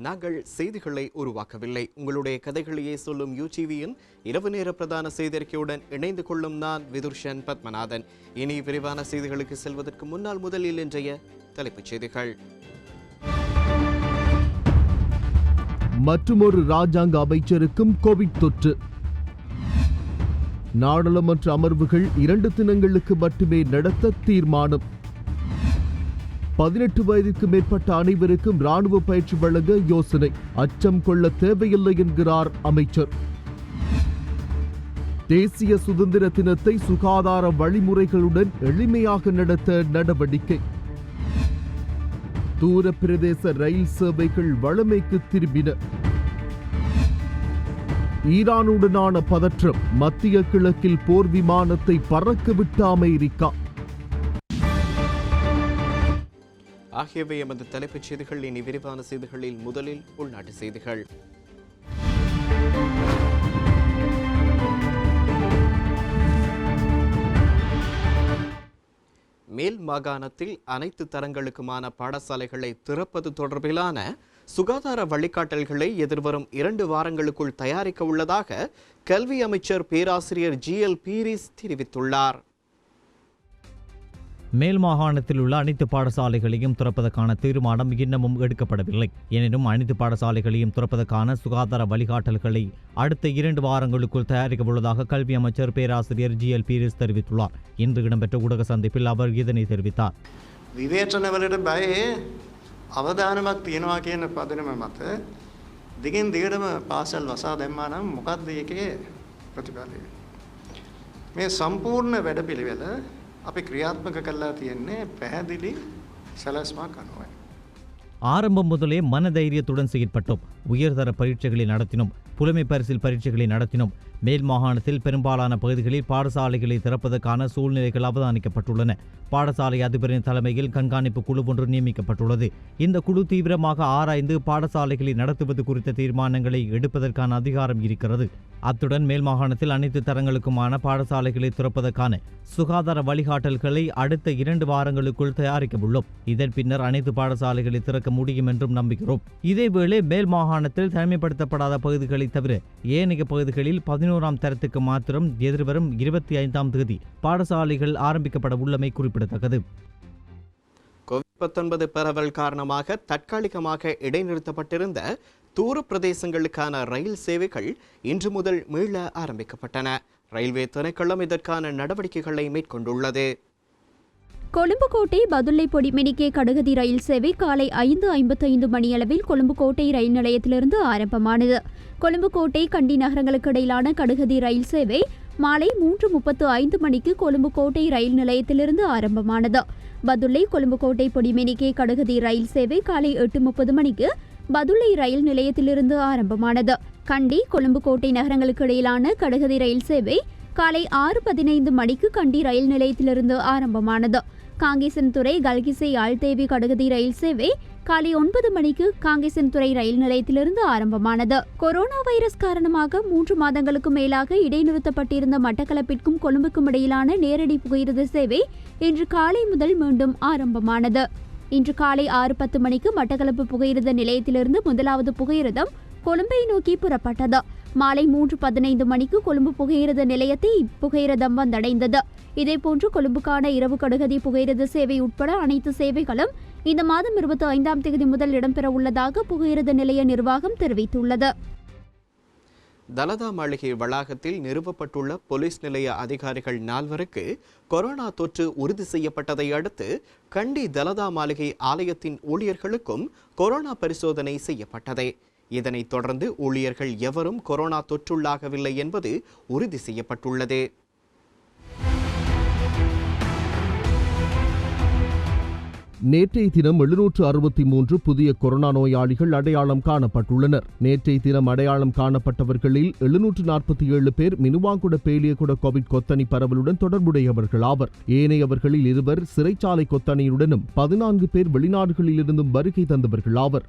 நாங்கள் செய்திகளை உருவாக்கவில்லை. உங்களுடைய கதைகளையே சொல்லும் யூடிவியின் இரவு நேர பிரதான செய்தியறிக்கையுடன் இணைந்து கொள்ளும் நான் விதுர்ஷன் பத்மநாதன். இனி விரிவான செய்திகளுக்கு செல்வதற்கு முன்னால் முதலில் இன்றைய தலைப்புச் செய்திகள். மற்றுமொரு ராஜாங்க அமைச்சருக்கும் கோவிட் தொற்று. நாடாளுமன்ற அமர்வுகள் 2 தினங்களுக்கு மட்டுமே நடத்த தீர்மானம். 18 வயதிற்கு மேற்பட்ட அனைவருக்கும் ராணுவ பயிற்சி வழங்க யோசனை. அச்சம் கொள்ள தேவையில்லை என்கிறார் அமைச்சர். தேசிய சுதந்திர தினத்தை சுகாதார வழிமுறைகளுடன் எளிமையாக நடத்த நடவடிக்கை. தூர பிரதேச ரயில் சேவைகள் வழமைக்கு திரும்பின. ஈரானுடனான பதற்றம். மத்திய கிழக்கில் போர் விமானத்தை பறக்கவிட்ட அமெரிக்கா ஆகியவை எமது தலைப்புச் செய்திகள். இனி விரிவான செய்திகளில் முதலில் உள்நாட்டு செய்திகள். மேல் மாகாணத்தில் அனைத்து தரங்களுக்குமான பாடசாலைகளை திறப்பது தொடர்பிலான சுகாதார வழிகாட்டல்களை எதிர்வரும் 2 வாரங்களுக்குள் தயாரிக்க உள்ளதாக கல்வி அமைச்சர் பேராசிரியர் GL பீரிஸ் தெரிவித்துள்ளார். மேல் மாகாணத்தில் உள்ள அனைத்து பாடசாலைகளையும் திறப்பதற்கான தீர்மானம் இன்னமும் எடுக்கப்படவில்லை. எனினும் அனைத்து பாடசாலைகளையும் திறப்பதற்கான சுகாதார வழிகாட்டல்களை அடுத்த 2 வாரங்களுக்குள் தயாரிக்க உள்ளதாக கல்வி அமைச்சர் பேராசிரியர் GL பீரிஸ் தெரிவித்துள்ளார். இன்று இடம்பெற்ற ஊடக சந்திப்பில் அவர் இதனை தெரிவித்தார். විවේචනවලට බයේ අවධානමක් තියෙනවා කියන පදනම මත දිගින් දිගටම පාසල් වසා දැම්මා නම් මොකක්ද ඒකේ ප්‍රතිඵලය? මේ සම්පූර්ණ වැඩපිළිවෙල අපි ක්‍රියාත්මක කළා තියෙන්නේ පැහැදිලි සැලැස්මක් අනුවයි. ஆரம்பம் முதலே மனதைரியத்துடன் செயற்பட்டோம். உயர்தர பரீட்சைகளை நடத்தினோம். புலமை பரிசில் பரீட்சைகளை நடத்தினோம். மேல் மாகாணத்தில் பெரும்பாலான பகுதிகளில் பாடசாலைகளை திறப்பதற்கான சூழ்நிலைகள் அவதானிக்கப்பட்டுள்ளன. பாடசாலை அதிபரின் தலைமையில் கண்காணிப்பு குழு ஒன்று நியமிக்கப்பட்டுள்ளது. இந்த குழு தீவிரமாக ஆராய்ந்து பாடசாலைகளை நடத்துவது குறித்த தீர்மானங்களை எடுப்பதற்கான அதிகாரம் இருக்கிறது. அத்துடன் மேல் மாகாணத்தில் அனைத்து தரங்களுக்குமான பாடசாலைகளை திறப்பதற்கான சுகாதார வழிகாட்டல்களை அடுத்த 2 வாரங்களுக்குள் தயாரிக்க உள்ளோம். இதன் பின்னர் அனைத்து பாடசாலைகளை திறக்க முடியும் என்றும் நம்புகிறோம். இதேவேளை மேல் மாகாணத்தில் தனிமைப்படுத்தப்படாத பகுதிகளை தவிர ஏனைய பகுதிகளில் 11ஆம் தரத்துக்கு மாத்திரம் எதிர்வரும் 25ஆம் தேதி பாடசாலைகள் ஆரம்பிக்கப்பட உள்ளமை குறிப்பிடத்தக்கது. COVID-19 பரவல் காரணமாக தற்காலிகமாக இடைநிறுத்தப்பட்டிருந்த தூர பிரதேசங்களுக்கான ரயில் சேவைகள் இன்று முதல் மீள ஆரம்பிக்கப்பட்டன. ரயில்வே திணைக்களம் இதற்கான நடவடிக்கைகளை மேற்கொண்டுள்ளது. கொழும்பு கோட்டை பதுளை பொடிமெனிக்கே கடுகதி ரயில் சேவை காலை 5:55 மணியளவில் கொழும்பு கோட்டை ரயில் நிலையத்திலிருந்து ஆரம்பமானது. கொழும்பு கோட்டை கண்டி நகரங்களுக்கு இடையிலான கடுகதி ரயில் சேவை மாலை 3:35 மணிக்கு கொழும்பு கோட்டை ரயில் நிலையத்திலிருந்து ஆரம்பமானது. பதுளை கொழும்பு கோட்டை பொடிமெனிக்கே கடுகதி ரயில் சேவை காலை 8:30 மணிக்கு பதுளை ரயில் நிலையத்திலிருந்து ஆரம்பமானது. கண்டி கொழும்பு கோட்டை நகரங்களுக்கு இடையிலான கடுகதி ரயில் சேவை காலை 6:15 மணிக்கு கண்டி ரயில் நிலையத்திலிருந்து ஆரம்பமானது. காங்கேசன்துறை கல்கிசை ஆழ்தேவி கடுகதி ரயில் சேவை காலை 9 மணிக்கு காங்கேசன்துறை ரயில் நிலையத்திலிருந்து ஆரம்பமானது. கொரோனா வைரஸ் காரணமாக 3 மாதங்களுக்கு மேலாக இடைநிறுத்தப்பட்டிருந்த மட்டக்களப்பிற்கும் கொழும்புக்கும் இடையிலான நேரடி புகையிரத சேவை இன்று காலை முதல் மீண்டும் ஆரம்பமானது. இன்று காலை 6:10 மணிக்கு மட்டக்களப்பு புகையிரத நிலையத்திலிருந்து முதலாவது புகையிரதம் கொழும்பை நோக்கி புறப்பட்டது. மாலை 3:15 மணிக்கு கொழும்பு புகையிரத நிலையத்தை புகையிரதம் வந்தடைந்தது. இதேபோன்று கொழும்புக்கான இரவு கடுகதி புகையிரத சேவை உட்பட அனைத்து சேவைகளும் இந்த மாதம் 25ஆம் தேதி முதல் இடம்பெற உள்ளதாக புகையிரத நிலைய நிர்வாகம் தெரிவித்துள்ளது. தலதா மாளிகை வளாகத்தில் நிறுவப்பட்டுள்ள போலீஸ் நிலைய அதிகாரிகள் 4 கொரோனா தொற்று உறுதி செய்யப்பட்டதை அடுத்து கண்டி தலதா மாளிகை ஆலயத்தின் ஊழியர்களுக்கும் கொரோனா பரிசோதனை செய்யப்பட்டது. இதனைத் தொடர்ந்து ஊழியர்கள் எவரும் கொரோனா தொற்றுள்ளாகவில்லை என்பது உறுதி செய்யப்பட்டுள்ளது. நேற்றைய தினம் 763 புதிய கொரோனா நோயாளிகள் அடையாளம் காணப்பட்டுள்ளனர். நேற்றைய தினம் அடையாளம் காணப்பட்டவர்களில் 747 பேர் மினுவாங்குட பேலியகுட கோவிட் கொத்தணி பரவலுடன் தொடர்புடையவர்கள் ஆவர். ஏனையவர்களில் 2 சிறைச்சாலை கொத்தணியுடனும் 14 பேர் வெளிநாடுகளிலிருந்தும் வருகை தந்தவர்கள் ஆவர்.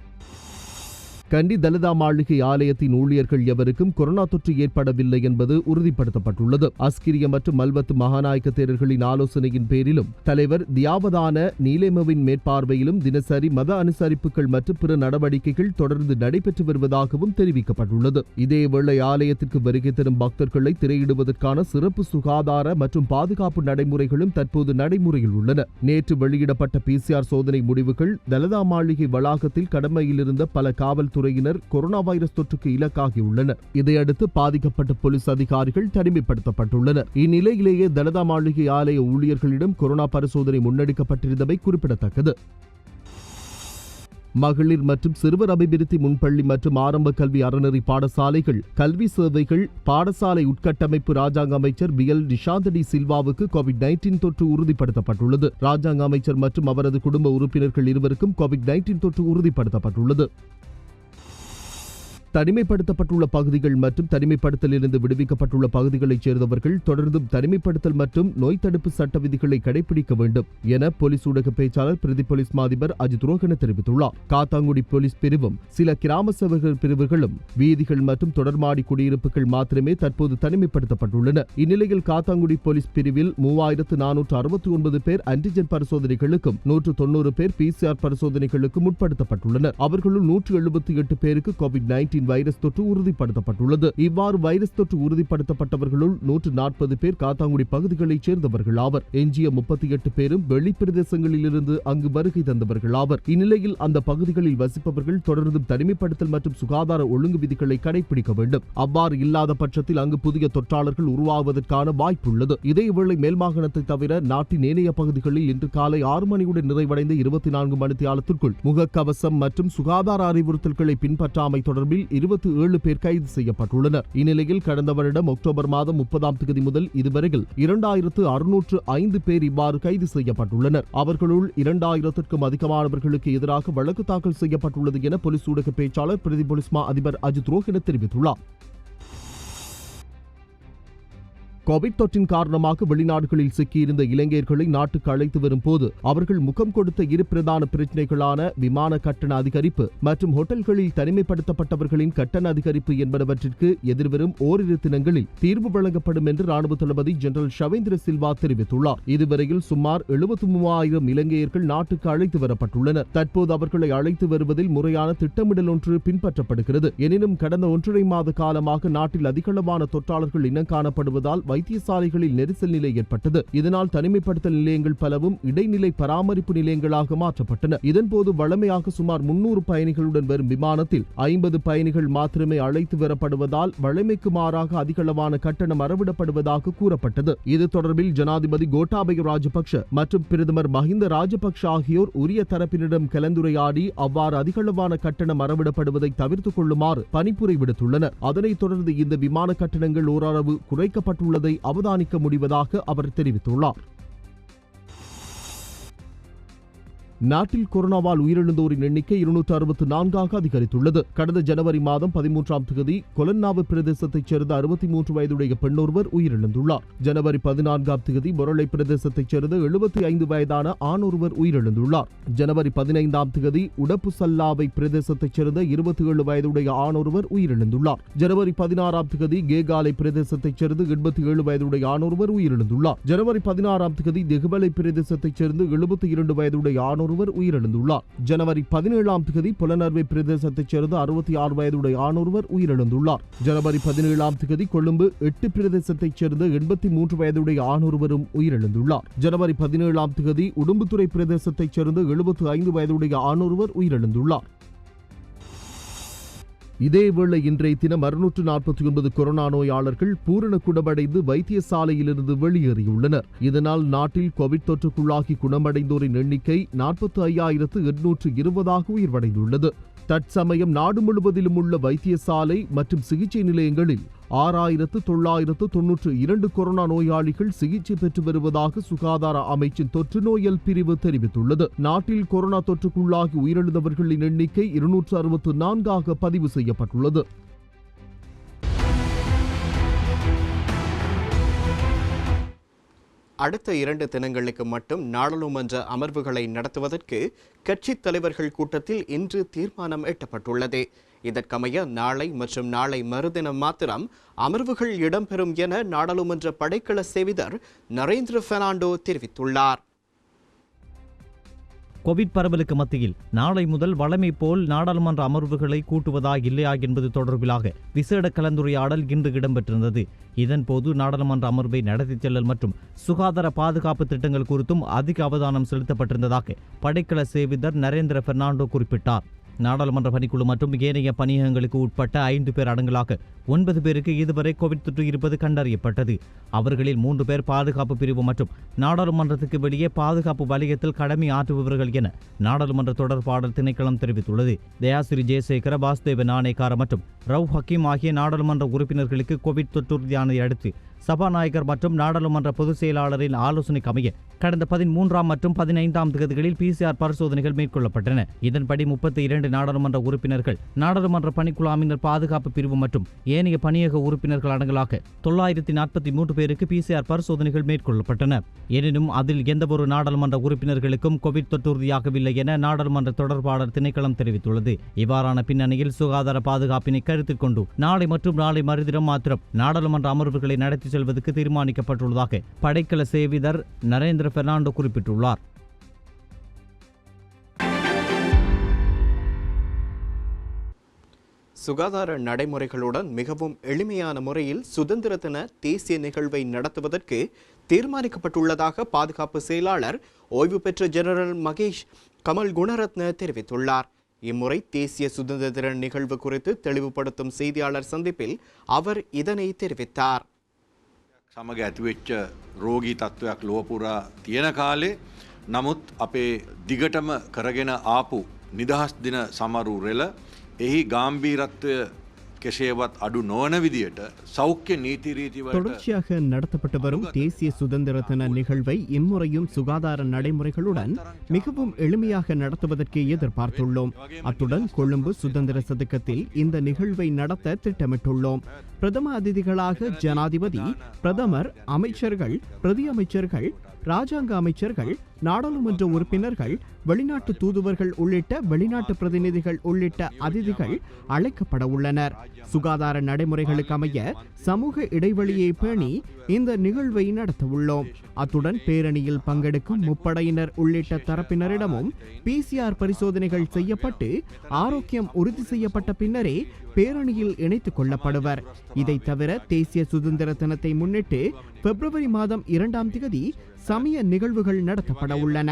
கண்டி தலதா மாளிகை ஆலயத்தின் ஊழியர்கள் எவருக்கும் கொரோனா தொற்று ஏற்படவில்லை என்பது உறுதிப்படுத்தப்பட்டுள்ளது. அஸ்கிரிய மற்றும் மல்வத்து மகாநாயக்க தேரர்களின் ஆலோசனையின் பேரிலும் தலைவர் தியாவதான நீலேமவின் மேற்பார்வையிலும் தினசரி மத அனுசரிப்புகள் மற்றும் பிற நடவடிக்கைகள் தொடர்ந்து நடைபெற்று வருவதாகவும் தெரிவிக்கப்பட்டுள்ளது. இதேவேளை ஆலயத்திற்கு வருகை தரும் பக்தர்களை திரையிடுவதற்கான சிறப்பு சுகாதார மற்றும் பாதுகாப்பு நடைமுறைகளும் தற்போது நடைமுறையில் உள்ளன. நேற்று வெளியிடப்பட்ட PCR சோதனை முடிவுகள் தலதா மாளிகை வளாகத்தில் கடமையில் இருந்த பல காவல்துறையினர் கொரோனா வைரஸ் தொற்றுக்கு இலக்காகியுள்ளனர். இதையடுத்து பாதிக்கப்பட்ட போலீஸ் அதிகாரிகள் தனிமைப்படுத்தப்பட்டுள்ளனர். இந்நிலையிலேயே தலதா மாளிகை ஆலய ஊழியர்களிடம் கொரோனா பரிசோதனை முன்னெடுக்கப்பட்டிருந்தமை குறிப்பிடத்தக்கது. மகளிர் மற்றும் சிறுவர் அபிவிருத்தி முன்பள்ளி மற்றும் ஆரம்ப கல்வி அறநெறி பாடசாலைகள் கல்வி சேவைகள் பாடசாலை உட்கட்டமைப்பு ராஜாங்க அமைச்சர் BL நிஷாந்தடி சில்வாவுக்கு COVID-19 தொற்று உறுதிப்படுத்தப்பட்டுள்ளது. ராஜாங்க அமைச்சர் மற்றும் அவரது குடும்ப உறுப்பினர்கள் இருவருக்கும் COVID-19 தொற்று உறுதிப்படுத்தப்பட்டுள்ளது. தனிமைப்படுத்தப்பட்டுள்ள பகுதிகள் மற்றும் தனிமைப்படுத்தலிருந்து விடுவிக்கப்பட்டுள்ள பகுதிகளைச் சேர்ந்தவர்கள் தொடர்ந்தும் தனிமைப்படுத்தல் மற்றும் நோய் தடுப்பு சட்ட விதிகளை கடைபிடிக்க வேண்டும் என போலீஸ் ஊடக பேச்சாளர் பிரதி போலீஸ் மாதிபர் அஜித் ரோஹன தெரிவித்துள்ளார். காத்தாங்குடி போலீஸ் பிரிவும் சில கிராம சேவகர் பிரிவுகளும் வீதிகள் மற்றும் தொடர்மாடி குடியிருப்புகள் மாத்திரமே தற்போது தனிமைப்படுத்தப்பட்டுள்ளன. இந்நிலையில் காத்தாங்குடி போலீஸ் பிரிவில் 3469 பேர் ஆன்டிஜென் பரிசோதனைகளுக்கும் 190 பேர் PCR பரிசோதனைகளுக்கும் உட்படுத்தப்பட்டுள்ளனர். அவர்களுள் 178 பேருக்கு COVID-19 வைரஸ் தொற்று உறுதிப்படுத்தப்பட்டுள்ளது. இவ்வாறு வைரஸ் தொற்று உறுதிப்படுத்தப்பட்டவர்களுள் 140 பேர் காத்தாங்குடி பகுதிகளைச் சேர்ந்தவர்கள் ஆவர். எஞ்சிய 38 பேரும் வெளிப்பிரதேசங்களிலிருந்து அங்கு வருகை தந்தவர்கள் ஆவர். இந்நிலையில் அந்த பகுதிகளில் வசிப்பவர்கள் தொடர்ந்தும் தனிமைப்படுத்தல் மற்றும் சுகாதார ஒழுங்கு விதிகளை கடைபிடிக்க வேண்டும். அவ்வாறு இல்லாத பட்சத்தில் அங்கு புதிய தொற்றாளர்கள் உருவாவதற்கான வாய்ப்புள்ளது. இதேவேளை மேல் மாகாணத்தை தவிர நாட்டின் ஏனைய பகுதிகளில் இன்று காலை 6 மணியுடன் நிறைவடைந்த 24 மணித்தியாலத்திற்குள் முகக்கவசம் மற்றும் சுகாதார அறிவுறுத்தல்களை பின்பற்றாமை தொடர்பில் 27 பேர் கைது செய்யப்பட்டுள்ளனர். இந்நிலையில் கடந்த வருடம் அக்டோபர் மாதம் 30ஆம் தேதி முதல் இதுவரையில் 2605 பேர் இவ்வாறு கைது செய்யப்பட்டுள்ளனர். அவர்களுள் 2000க்கும் அதிகமானவர்களுக்கு எதிராக வழக்கு தாக்கல் செய்யப்பட்டுள்ளது என போலீஸ் ஊடக பேச்சாளர் பிரதி போலீஸ் மா அதிபர் அஜித் ரோஹன தெரிவித்துள்ளார். கோவிட் தொற்றின் காரணமாக வெளிநாடுகளில் சிக்கியிருந்த இலங்கையர்களை நாட்டுக்கு அழைத்து வரும் போது அவர்கள் முகம் கொடுத்த இரு பிரதான பிரச்சினைகளான விமான கட்டண அதிகரிப்பு மற்றும் ஹோட்டல்களில் தனிமைப்படுத்தப்பட்டவர்களின் கட்டண அதிகரிப்பு என்பனவற்றிற்கு எதிர்வரும் ஓரிரு தினங்களில் தீர்வு வழங்கப்படும் என்று ராணுவ தளபதி ஜெனரல் ஷவேந்திர சில்வா தெரிவித்துள்ளார். இதுவரையில் சுமார் 73,000 இலங்கையர்கள் நாட்டுக்கு அழைத்து வரப்பட்டுள்ளனர். தற்போது அவர்களை அழைத்து வருவதில் முறையான திட்டமிடல் ஒன்று பின்பற்றப்படுகிறது. எனினும் கடந்த 1.5 மாத காலமாக நாட்டில் அதிகளவான தொற்றாளர்கள் இனம் காணப்படுவதால் வைத்தியசாலைகளில் நெரிசல் நிலை ஏற்பட்டது. இதனால் தனிமைப்படுத்தல் நிலையங்கள் பலவும் இடைநிலை பராமரிப்பு நிலையங்களாக மாற்றப்பட்டன. இதன்போது வழமையாக சுமார் 300 பயணிகளுடன் வரும் விமானத்தில் 50 பயணிகள் மாத்திரமே அழைத்து வரப்படுவதால் வழமைக்கு மாறாக அதிகளவான கட்டணம் அறவிடப்படுவதாக கூறப்பட்டது. இது தொடர்பில் ஜனாதிபதி கோட்டாபய ராஜபக்ஷ மற்றும் பிரதமர் மஹிந்த ராஜபக்ஷ ஆகியோர் உரிய தரப்பினரிடம் கலந்துரையாடி அவ்வாறு அதிகளவான கட்டணம் அறவிடப்படுவதை தவிர்த்துக் கொள்ளுமாறு பணிப்புரை விடுத்துள்ளனர். அதனைத் தொடர்ந்து இந்த விமான கட்டணங்கள் ஓரளவு குறைக்கப்பட்டுள்ளதை அவதானிக்க முடிவதாக அவர் தெரிவித்துள்ளார். நாட்டில் கொரோனாவால் உயிரிழந்தோரின் எண்ணிக்கை 264 அதிகரித்துள்ளது. கடந்த ஜனவரி மாதம் 13ஆம் தேதி கொலன்னாவு பிரதேசத்தைச் சேர்ந்த 63 வயதுடைய பெண்ணொருவர் உயிரிழந்துள்ளார். ஜனவரி 14ஆம் தேதி மொரளை பிரதேசத்தைச் சேர்ந்த 75 வயதான ஆணொருவர் உயிரிழந்துள்ளார். ஜனவரி 15ஆம் தேதி உடப்புசல்லாவை பிரதேசத்தைச் சேர்ந்த 27 வயதுடைய ஆணொருவர் உயிரிழந்துள்ளார். ஜனவரி 16ஆம் தேதி கேகாலை பிரதேசத்தைச் சேர்ந்த 87 வயதுடைய ஆணொருவர் உயிரிழந்துள்ளார். ஜனவரி 16ஆம் தேதி தெகுவலை பிரதேசத்தைச் சேர்ந்த 72 வயதுடைய ஆணொருவர் உயிரிழந்துள்ளார். ஜனவரி 17ஆம் தேதி புலனர்வை பிரதேசத்தைச் சேர்ந்த 66 வயதுடைய ஆணொருவர் உயிரிழந்துள்ளார். ஜனவரி 17ஆம் தேதி கொழும்பு 8 பிரதேசத்தைச் சேர்ந்த 83 வயதுடைய ஆணொருவரும் உயிரிழந்துள்ளார். ஜனவரி 17ஆம் தேதி உடும்புத்துறை பிரதேசத்தைச் சேர்ந்த 75 வயதுடைய ஆணொருவர் உயிரிழந்துள்ளார். இதேவேளை இன்றைய தினம் 649 கொரோனா நோயாளர்கள் பூரண குணமடைந்து வைத்தியசாலையிலிருந்து வெளியேறியுள்ளனர். இதனால் நாட்டில் கோவிட் தொற்றுக்குள்ளாகி குணமடைந்தோரின் எண்ணிக்கை 45,820 உயர்வடைந்துள்ளது. தற்சமயம் நாடு முழுவதிலும் உள்ள வைத்தியசாலை மற்றும் சிகிச்சை நிலையங்களில் 6,992 கொரோனா நோயாளிகள் சிகிச்சை பெற்று வருவதாக சுகாதார அமைச்சின் தொற்று நோயல் பிரிவு தெரிவித்துள்ளது. நாட்டில் கொரோனா தொற்றுக்குள்ளாகி உயிரிழந்தவர்களின் எண்ணிக்கை 264 பதிவு செய்யப்பட்டுள்ளது. அடுத்த 2 தினங்களுக்கு மட்டும் நாடாளுமன்ற அமர்வுகளை நடத்துவதற்கு கட்சித் தலைவர்கள் கூட்டத்தில் இன்று தீர்மானம் எட்டப்பட்டுள்ளது. இதற்கமைய நாளை மற்றும் நாளை மறுதினம் மாத்திரம் அமர்வுகள் இடம்பெறும் என நாடாளுமன்ற படைக்கல சேவிதர் நரேந்திர பெர்னாண்டோ தெரிவித்துள்ளார். கோவிட் பரவலுக்கு மத்தியில் நாளை முதல் வழமை போல் நாடாளுமன்ற அமர்வுகளை கூட்டுவதா இல்லையா என்பது தொடர்பிலாக விசேட கலந்துரையாடல் இன்று இடம்பெற்றிருந்தது. இதன்போது நாடாளுமன்ற அமர்வை நடத்திச் செல்லல் மற்றும் சுகாதார பாதுகாப்பு திட்டங்கள் குறித்தும் அதிக அவதானம் செலுத்தப்பட்டிருந்ததாக படைக்கல சேவிதர் நரேந்திர பெர்னாண்டோ குறிப்பிட்டார். நாடாளுமன்ற பணிக்குழு மற்றும் ஏனைய பணியகங்களுக்கு உட்பட்ட 5 பேர் அடங்கலாக 9 பேருக்கு இதுவரை கோவிட் தொற்று இருப்பது கண்டறியப்பட்டது. அவர்களில் 3 பேர் பாதுகாப்பு பிரிவு மற்றும் நாடாளுமன்றத்துக்கு வெளியே பாதுகாப்பு வலயத்தில் கடமை ஆற்றுபவர்கள் என நாடாளுமன்ற தொடர்பாடல் திணைக்களம் தெரிவித்துள்ளது. தயாசிறி ஜெயசேகர, வாசுதேவ நாணேக்கார மற்றும் ரவ் ஹக்கீம் ஆகிய நாடாளுமன்ற உறுப்பினர்களுக்கு கோவிட் தொற்றுறுதியானதை அடுத்து சபாநாயகர் மற்றும் நாடாளுமன்ற பொதுச் செயலாளரின் ஆலோசனைக்கு அமைய கடந்த 13ஆம் மற்றும் 15ஆம் தேதிகளில் PCR பரிசோதனைகள் மேற்கொள்ளப்பட்டன. இதன்படி 32 நாடாளுமன்ற உறுப்பினர்கள், நாடாளுமன்ற பணிக்குழாமினர் பாதுகாப்பு பிரிவு மற்றும் ஏனைய பணியக உறுப்பினர்கள் அடங்கலாக 943 பேருக்கு PCR பரிசோதனைகள் மேற்கொள்ளப்பட்டன. எனினும் அதில் எந்தவொரு நாடாளுமன்ற உறுப்பினர்களுக்கும் கோவிட் தொற்றுறுதியாகவில்லை என நாடாளுமன்ற தொடர்பாளர் திணைக்களம் தெரிவித்துள்ளது. இவ்வாறான பின்னணியில் சுகாதார பாதுகாப்பினை கருத்தில் கொண்டு நாளை மற்றும் நாளை மறுதினம் மாத்திரம் நாடாளுமன்ற அமர்வுகளை நடத்தி செல்வதற்கு தீர்மானிக்கப்பட்டுள்ளதாக படைக்கல சேவிதர் நரேந்திர பெர்னாண்டோ குறிப்பிட்டுள்ளார். சுகாதார நடைமுறைகளுடன் மிகவும் எளிமையான முறையில் சுதந்திர தின தேசிய நிகழ்வை நடத்துவதற்கு தீர்மானிக்கப்பட்டுள்ளதாக பாதுகாப்பு செயலாளர் ஓய்வு பெற்ற ஜெனரல் மகேஷ் கமல் குணரத்ன தெரிவித்துள்ளார். இம்முறை தேசிய சுதந்திர தின நிகழ்வு குறித்து தெளிவுபடுத்தும் செய்தியாளர் சந்திப்பில் அவர் இதனை தெரிவித்தார். සමග ඇතිවෙච්ච රෝගී තත්ත්වයක් ලොව පුරා තියෙන කාලේ නමුත් අපේ දිගටම කරගෙන ආපු නිදහස් දින සමරු රෙල එහි ගාම්භීරත්වය කෙසේවත් අඩු නොවන විදියට සෞඛ්‍ය නීති රීතිවලට தொடர்ச்சியாக நடத்தப்பட்டு வரும் தேசிய சுதந்திர தின நிகழ்வை இம்முறையும் சுகாதார நடைமுறைகளுடன் மிகவும் எளிமையாக நடத்துவதற்கு எதிர்பார்த்துள்ளோம். அத்துடன் கொழும்பு சுதந்திர சதுக்கத்தில் இந்த நிகழ்வை நடத்த திட்டமிட்டுள்ளோம். பிரதம அதிதிகளாக ஜனாதிபதி, பிரதமர், அமைச்சர்கள், பிரதி அமைச்சர்கள், ராஜாங்க அமைச்சர்கள், நாடாளுமன்ற உறுப்பினர்கள், வெளிநாட்டு தூதுவர்கள் உள்ளிட்ட வெளிநாட்டு பிரதிநிதிகள் உள்ளிட்ட அதிதிகள் அழைக்கப்பட உள்ளனர். சுகாதார நடைமுறைகளுக்கு அமைய சமூக இடைவெளியை பேணி இந்த நிகழ்வை நடத்த உள்ளோம். அத்துடன் பேரணியில் பங்கெடுக்கும் முப்படையினர் உள்ளிட்ட தரப்பினரிடமும் PCR பரிசோதனைகள் செய்யப்பட்டு ஆரோக்கியம் உறுதி செய்யப்பட்ட பின்னரே பேரணியில் இணைத்துக் கொள்ளப்படுவர். இதை தவிர தேசிய சுதந்திர தினத்தை முன்னிட்டு பிப்ரவரி மாதம் 2ஆம் தேதி சமய நிகழ்வுகள் நடத்தப்பட உள்ளன.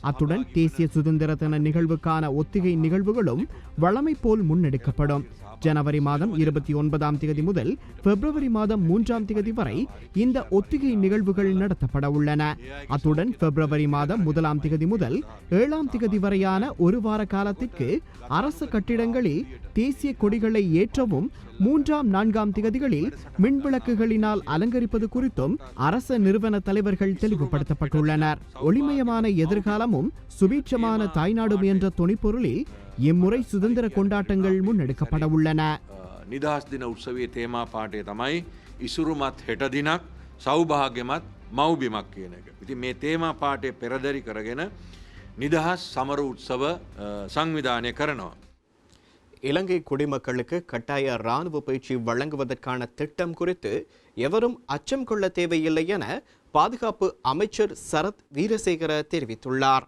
அத்துடன் தேசிய சுதந்திர தின நிகழ்வுக்கான ஒத்திகை நிகழ்வுகளும் வழமை போல் முன்னெடுக்கப்படும். ஜனவரி மாதம் 29ஆம் தேதி முதல் பிப்ரவரி மாதம் 3ஆம் தேதி வரை இந்த ஒத்திகை நிகழ்வுகள் நடத்தப்பட உள்ளன. அத்துடன் பிப்ரவரி மாதம் 1ஆம் தேதி முதல் 7ஆம் தேதி வரையான ஒரு வார காலத்திற்கு அரசு கட்டிடங்களில் தேசிய கொடிகளை ஏற்றவும் 3ஆம் 4ஆம் தேதிகளில் மின்விளக்குகளினால் அலங்கரிப்பது குறித்தும் அரச நிறுவன தலைவர்கள் தெளிவுபடுத்தப்பட்டுள்ளனர். ஒளிமயமான எதிர்காலமும் சுபீட்சமான தாய்நாடும் என்ற துணைப்பொருளில் இம்முறை சுதந்திர கொண்டாட்டங்கள் முன்னெடுக்கப்பட உள்ளன. නිදහස් දින උත්සවයේ තේමා පාඨය තමයි ඉසුරුමත් හෙට දිනක් සෞභාග්‍යමත් මව්බිමක් කියන එක. ඉතින් මේ තේමා පාඨය පෙරදරි කරගෙන නිදහස් සමරු උත්සව සංවිධානය කරනවා. இலங்கை குடிமக்களுக்கு கட்டாய இராணுவ பயிற்சி வழங்குவதற்கான திட்டம் குறித்து எவரும் அச்சம் கொள்ள தேவையில்லை என பாதுகாப்பு அமைச்சர் சரத் வீரசேகர தெரிவித்துள்ளார்.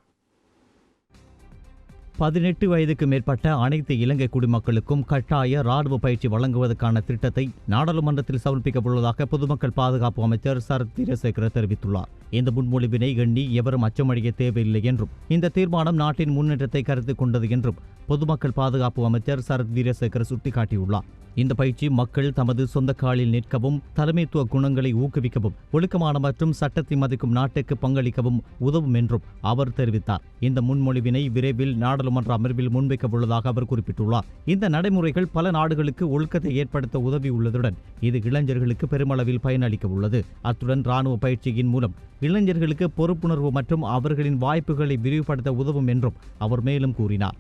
18 வயதுக்கு மேற்பட்ட அனைத்து இலங்கை குடிமக்களுக்கும் கட்டாய இராணுவ பயிற்சி வழங்குவதற்கான திட்டத்தை நாடாளுமன்றத்தில் சமர்ப்பிக்கப்பட்டுள்ளதாக பொதுமக்கள் பாதுகாப்பு அமைச்சர் சரத் வீரசேகர தெரிவித்துள்ளார். இந்த முன்மொழிவினை எண்ணி எவரும் அச்சமடைய தேவையில்லை என்றும் இந்த தீர்மானம் நாட்டின் முன்னேற்றத்தை கருத்தில் கொண்டது என்றும் பொதுமக்கள் பாதுகாப்பு அமைச்சர் சரத் வீரசேகர சுட்டிக்காட்டியுள்ளார். இந்த பயிற்சி மக்கள் தமது சொந்த காலில் நிற்கவும், தலைமைத்துவ குணங்களை ஊக்குவிக்கவும், ஒழுக்கமான மற்றும் சட்டத்தை மதிக்கும் நாட்டுக்கு பங்களிக்கவும் உதவும் என்றும் அவர் தெரிவித்தார். இந்த முன்மொழிவினை விரைவில் நாடாளுமன்ற அமர்வில் முன்வைக்க உள்ளதாக அவர் குறிப்பிட்டுள்ளார். இந்த நடைமுறைகள் பல நாடுகளுக்கு ஒழுக்கத்தை ஏற்படுத்த உதவியுள்ளதுடன் இது இளைஞர்களுக்கு பெருமளவில் பயனளிக்க உள்ளது. அத்துடன் இராணுவ பயிற்சியின் மூலம் இளைஞர்களுக்கு பொறுப்புணர்வு மற்றும் அவர்களின் வாய்ப்புகளை விரிவுபடுத்த உதவும் என்றும் அவர் மேலும் கூறினார்.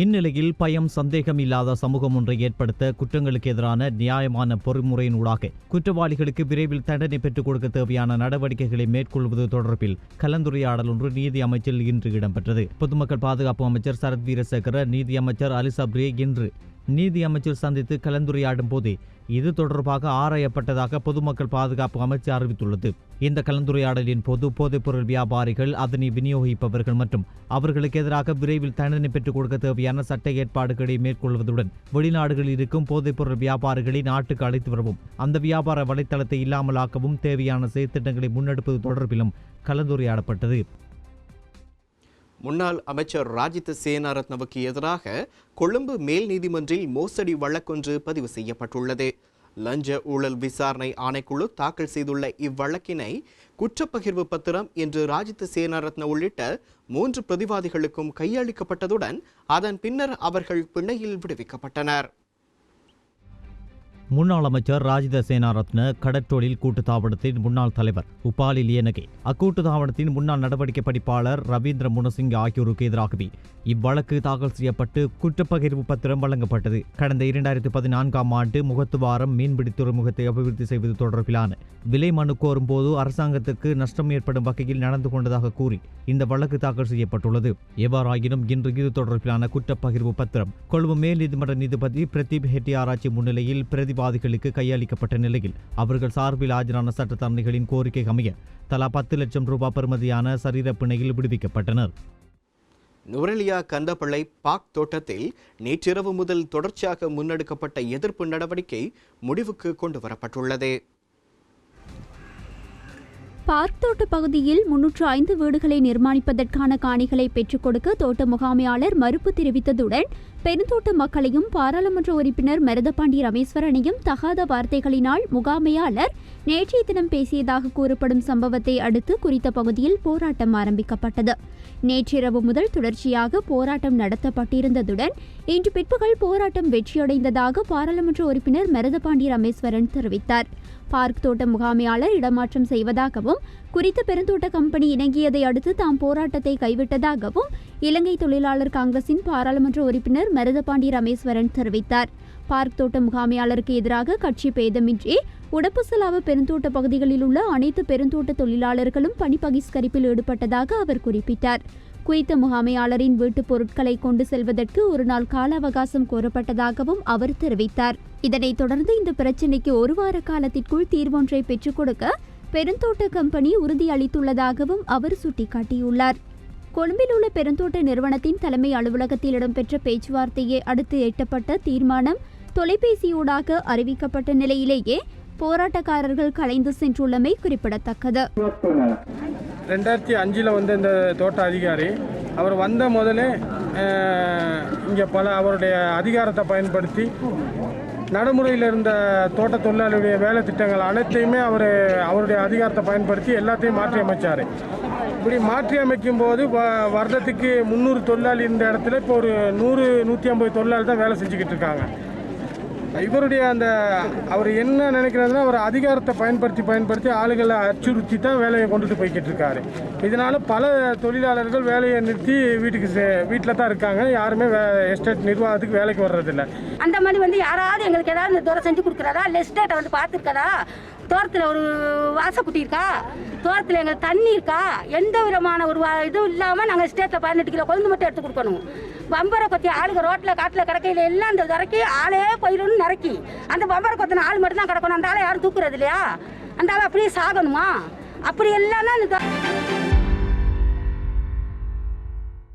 இந்நிலையில் பயம் சந்தேகம் இல்லாத சமூகம் ஒன்றை ஏற்படுத்த குற்றங்களுக்கு எதிரான நியாயமான பொறிமுறையினூடாக குற்றவாளிகளுக்கு விரைவில் தண்டனை பெற்றுக் கொடுக்க தேவையான நடவடிக்கைகளை மேற்கொள்வது தொடர்பில் கலந்துரையாடல் ஒன்று நீதி அமைச்சில் இன்று இடம்பெற்றது. பொதுமக்கள் பாதுகாப்பு அமைச்சர் சரத் வீரசேகர, நீதி அமைச்சர் அலி சப்ரே இன்று நீதி அமைச்சர் சந்தித்து கலந்துரையாடும் போதே இது தொடர்பாக ஆராயப்பட்டதாக பொதுமக்கள் பாதுகாப்பு அமைச்சு அறிவித்துள்ளது. இந்த கலந்துரையாடலின் போது போதைப்பொருள் வியாபாரிகள், அதனை விநியோகிப்பவர்கள் மற்றும் அவர்களுக்கு எதிராக விரைவில் தண்டனை பெற்றுக் கொடுக்க தேவையான சட்ட ஏற்பாடுகளை மேற்கொள்வதுடன் வெளிநாடுகளில் இருக்கும் போதைப்பொருள் வியாபாரிகளை நாட்டுக்கு அழைத்து வரவும், அந்த வியாபார வலைத்தளத்தை இல்லாமலாக்கவும் தேவையான செயற்திட்டங்களை முன்னெடுப்பது தொடர்பிலும் கலந்துரையாடப்பட்டது. முன்னாள் அமைச்சர் ராஜித சேனாரத்னவுக்கு எதிராக கொழும்பு மேல் நீதிமன்றில் மோசடி வழக்கொன்று பதிவு செய்யப்பட்டுள்ளது. லஞ்ச ஊழல் விசாரணை ஆணைக்குழு தாக்கல் செய்துள்ள இவ்வழக்கினை குற்றப்பகிர்வு பத்திரம் என்று ராஜித சேனாரத்ன உள்ளிட்ட 3 பிரதிவாதிகளுக்கும் கையளிக்கப்பட்டதுடன் அதன் பின்னர் அவர்கள் பிணையில் விடுவிக்கப்பட்டனர். முன்னாள் அமைச்சர் ராஜித சேனாரத்ன கடற்றொழில் கூட்டுத்தாபனத்தின் முன்னாள் தலைவர் உபாலி லியனகே, அக்கூட்டுத்தாபனத்தின் முன்னாள் நடவடிக்கை படிப்பாளர் ரவீந்திர முனசிங்க ஆகியோருக்கு எதிராகவே இவ்வழக்கு தாக்கல் செய்யப்பட்டு குற்றப்பகிர்வு பத்திரம் வழங்கப்பட்டது. கடந்த 2014ஆம் ஆண்டு முகத்துவாரம் மீன்பிடி துறைமுகத்தை அபிவிருத்தி செய்வது தொடர்பிலான விலை மனு கோரும் போது அரசாங்கத்துக்கு நஷ்டம் ஏற்படும் வகையில் நடந்து கொண்டதாக கூறி இந்த வழக்கு தாக்கல் செய்யப்பட்டுள்ளது. எவ்வாறாயினும் இன்று இது தொடர்பிலான குற்றப்பகிர்வு பத்திரம் கொழும்பு மேல் நீதிமன்ற நீதிபதி பிரதீப் ஹெட்டியாராச்சி முன்னிலையில் பிரதிவாதிகளுக்கு கையளிக்கப்பட்ட நிலையில் அவர்கள் சார்பில் ஆஜரான சட்டத்தரணிகளின் கோரிக்கை அமைய தலா 10 லட்சம் ரூபாய் பெறுமதியான சரீர பிணையில் விடுவிக்கப்பட்டனர். நுவரெலியா கந்தப்பளை பாக் தோட்டத்தில் நேற்றிரவு முதல் தொடர்ச்சியாக முன்னெடுக்கப்பட்ட எதிர்ப்பு நடவடிக்கை முடிவுக்கு கொண்டு வரப்பட்டுள்ளது. பார்க் தோட்ட பகுதியில் 305 வீடுகளை நிர்மாணிப்பதற்கான காணிகளை பெற்றுக் கொடுக்க தோட்ட முகாமையாளர் மறுப்பு தெரிவித்ததுடன் பெருந்தோட்ட மக்களையும் பாராளுமன்ற உறுப்பினர் மருதபாண்டி ரமேஸ்வரனையும் தகாத வார்த்தைகளினால் முகாமையாளர் நேற்றைய தினம் பேசியதாக கூறப்படும் சம்பவத்தை அடுத்து குறித்த பகுதியில் போராட்டம் ஆரம்பிக்கப்பட்டது. நேற்றிரவு முதல் தொடர்ச்சியாக போராட்டம் நடத்தப்பட்டிருந்ததுடன் இன்று பிற்பகல் போராட்டம் வெற்றியடைந்ததாக பாராளுமன்ற உறுப்பினர் மருதபாண்டி ரமேஸ்வரன் தெரிவித்தார். பார்க் தோட்ட முகாமையாளர் இடமாற்றம் செய்வதாகவும் குறித்த பெருந்தோட்ட கம்பெனி இணங்கியதை அடுத்து தாம் போராட்டத்தை கைவிட்டதாகவும் இலங்கை தொழிலாளர் காங்கிரசின் பாராளுமன்ற உறுப்பினர் மருதபாண்டி ரமேஸ்வரன் தெரிவித்தார். பார்க் தோட்ட முகாமையாளருக்கு எதிராக கட்சி பேதமின்றி உடப்புசலாவ பெருந்தோட்ட பகுதிகளில் உள்ள அனைத்து பெருந்தோட்ட தொழிலாளர்களும் பணி பகிஷ்கரிப்பில் ஈடுபட்டதாக அவர் குறிப்பிட்டார். குறித்த முகாமையாளரின் வீட்டுப் பொருட்களை கொண்டு செல்வதற்கு ஒரு நாள் கால அவகாசம் கோரப்பட்டதாகவும் அவர் தெரிவித்தார். இதனைத் தொடர்ந்து இந்த பிரச்சினைக்கு ஒரு வார காலத்திற்குள் தீர்வொன்றை பெற்றுக் கொடுக்க பெருந்தோட்ட கம்பெனி உறுதியளித்துள்ளதாகவும் அவர் சுட்டிக்காட்டியுள்ளார். கொழும்பில் உள்ள பெருந்தோட்ட நிறுவனத்தின் தலைமை அலுவலகத்தில் இடம்பெற்ற பேச்சுவார்த்தையை அடுத்து எட்டப்பட்ட தீர்மானம் தொலைபேசியூடாக அறிவிக்கப்பட்ட நிலையிலேயே போராட்டக்காரர்கள் கலைந்து சென்றுள்ளமை குறிப்பிடத்தக்கது. 2005 வந்த இந்த தோட்ட அதிகாரி அவர் வந்த முதலே இங்கே அவருடைய அதிகாரத்தை பயன்படுத்தி நடைமுறையில் இருந்த தோட்ட தொழிலாளருடைய வேலை திட்டங்கள் அனைத்தையுமே அவருடைய அதிகாரத்தை பயன்படுத்தி எல்லாத்தையும் மாற்றி அமைச்சார். இப்படி மாற்றி அமைக்கும் போது வருடத்துக்கு 300 தொழிலாளி இருந்த இடத்துல இப்போ ஒரு 100-150 தொழிலாளி தான் வேலை செஞ்சுக்கிட்டு இருக்காங்க. இவருடைய அவர் என்ன நினைக்கிறதுனா அவர் அதிகாரத்தை பயன்படுத்தி ஆளுகளை அச்சுறுத்தி தான் வேலையை கொண்டுட்டு போய்கிட்டு இருக்காரு. இதனால பல தொழிலாளர்கள் வேலையை நிறுத்தி வீட்டில் தான் இருக்காங்க. யாருமே எஸ்டேட் நிர்வாகத்துக்கு வேலைக்கு வர்றதில்லை. அந்த மாதிரி யாராவது எங்களுக்கு ஏதாவது தூரம் செஞ்சு கொடுக்குறதா, இல்லை எஸ்டேட்டை பார்த்துருக்கதா, தோட்டத்தில் ஒரு வாசக்குட்டி இருக்கா, தோட்டத்தில் எங்களுக்கு தண்ணி இருக்கா, எந்த விதமான ஒரு இதுவும் இல்லாமல் நாங்கள் எஸ்டேட்டில் 18 கிலோ கொழுந்து மட்டும் எடுத்து கொடுக்கணும். பம்பரை கொத்தி ஆளுங்க ரோட்டில் காட்டில் கிடக்கையில் எல்லாம் அந்த இறக்கி ஆளே போயிடணும்னு நிறக்கி அந்த பம்பரை கொத்தின ஆள் மட்டும் தான் கிடக்கணும். அந்த ஆளை யாரும் தூக்குறது இல்லையா? அந்த ஆளை அப்படியே சாகணுமா? அப்படி எல்லாம்